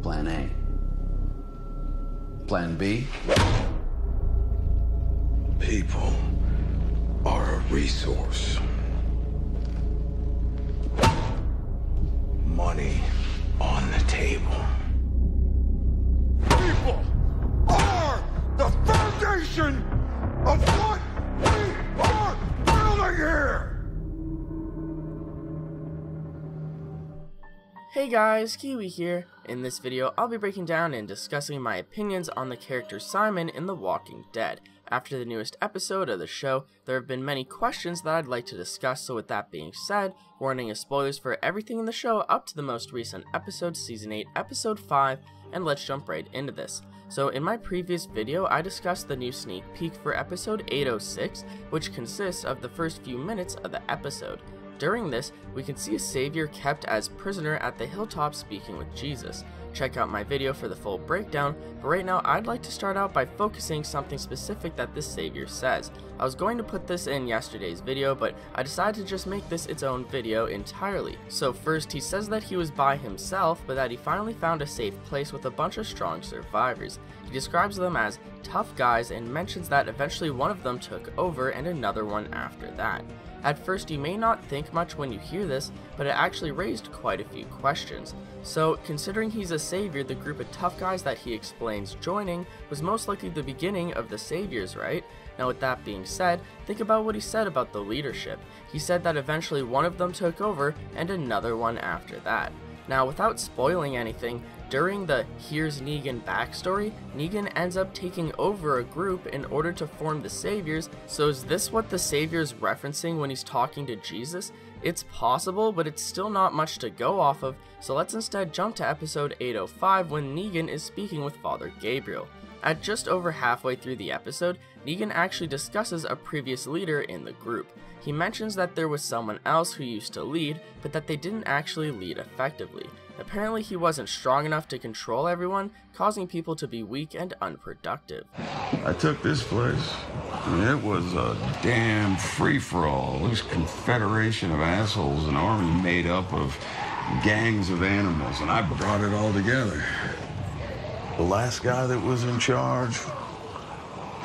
Plan A. Plan B? People are a resource. Money on the table. People are the foundation of what we are building here! Hey guys, Kiwi here. In this video, I'll be breaking down and discussing my opinions on the character Simon in The Walking Dead. After the newest episode of the show, there have been many questions that I'd like to discuss, so with that being said, warning of spoilers for everything in the show up to the most recent episode, Season 8, Episode 5, and let's jump right into this. So in my previous video, I discussed the new sneak peek for episode 806, which consists of the first few minutes of the episode. During this, we can see a savior kept as prisoner at the hilltop speaking with Jesus. Check out my video for the full breakdown, but right now I'd like to start out by focusing something specific that this savior says. I was going to put this in yesterday's video, but I decided to just make this its own video entirely. So first, he says that he was by himself, but that he finally found a safe place with a bunch of strong survivors. He describes them as tough guys and mentions that eventually one of them took over and another one after that. At first, you may not think much when you hear this, but it actually raised quite a few questions. So, considering he's a savior, the group of tough guys that he explains joining was most likely the beginning of the saviors, right? Now with that being said, think about what he said about the leadership. He said that eventually one of them took over and another one after that. Now without spoiling anything, during the Here's Negan backstory, Negan ends up taking over a group in order to form the Saviors. So is this what the Savior's referencing when he's talking to Jesus? It's possible, but it's still not much to go off of, so let's instead jump to episode 805 when Negan is speaking with Father Gabriel. At just over halfway through the episode, Negan actually discusses a previous leader in the group. He mentions that there was someone else who used to lead, but that they didn't actually lead effectively. Apparently he wasn't strong enough to control everyone, causing people to be weak and unproductive. I took this place, and it was a damn free-for-all. This confederation of assholes, an army made up of gangs of animals, and I brought it all together. The last guy that was in charge,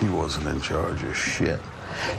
he wasn't in charge of shit.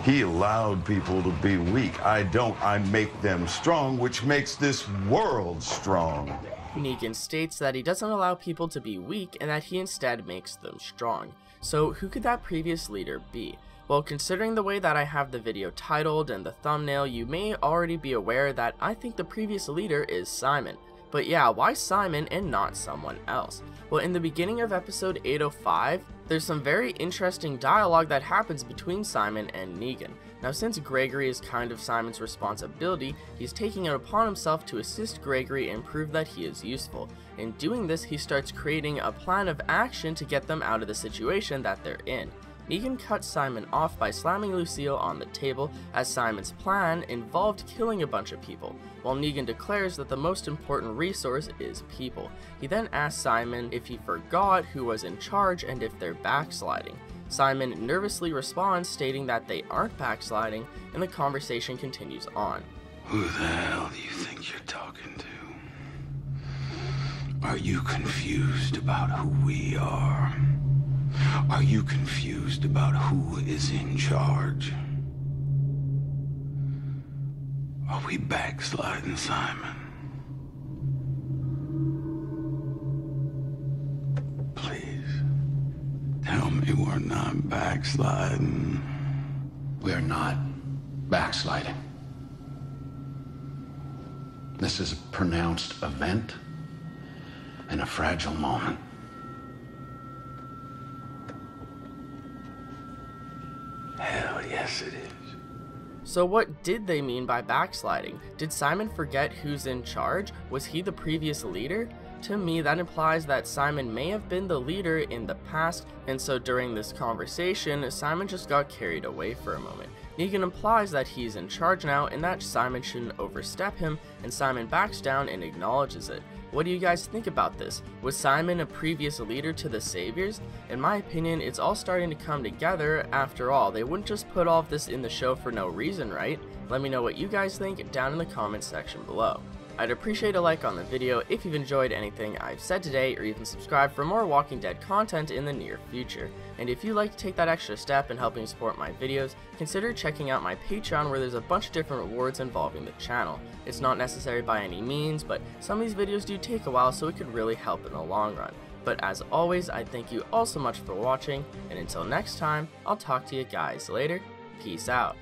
He allowed people to be weak. I don't. I make them strong, which makes this world strong. Negan states that he doesn't allow people to be weak and that he instead makes them strong. So who could that previous leader be? Well, considering the way that I have the video titled and the thumbnail, you may already be aware that I think the previous leader is Simon. But yeah, why Simon and not someone else? Well, in the beginning of episode 805, there's some very interesting dialogue that happens between Simon and Negan. Now, since Gregory is kind of Simon's responsibility, he's taking it upon himself to assist Gregory and prove that he is useful. In doing this, he starts creating a plan of action to get them out of the situation that they're in. Negan cuts Simon off by slamming Lucille on the table, as Simon's plan involved killing a bunch of people, while Negan declares that the most important resource is people. He then asks Simon if he forgot who was in charge and if they're backsliding. Simon nervously responds, stating that they aren't backsliding, and the conversation continues on. Who the hell do you think you're talking to? Are you confused about who we are? Are you confused about who is in charge? Are we backsliding, Simon? Please, tell me we're not backsliding. We're not backsliding. This is a pronounced event and a fragile moment. Hell yes it is. So what did they mean by backsliding? Did Simon forget who's in charge? Was he the previous leader? To me, that implies that Simon may have been the leader in the past, and so during this conversation, Simon just got carried away for a moment. Negan implies that he's in charge now and that Simon shouldn't overstep him, and Simon backs down and acknowledges it. What do you guys think about this? Was Simon a previous leader to the Saviors? In my opinion, it's all starting to come together. After all, they wouldn't just put all of this in the show for no reason, right? Let me know what you guys think down in the comments section below. I'd appreciate a like on the video if you've enjoyed anything I've said today, or even subscribe for more Walking Dead content in the near future. And if you'd like to take that extra step in helping support my videos, consider checking out my Patreon, where there's a bunch of different rewards involving the channel. It's not necessary by any means, but some of these videos do take a while, so it could really help in the long run. But as always, I thank you all so much for watching, and until next time, I'll talk to you guys later. Peace out.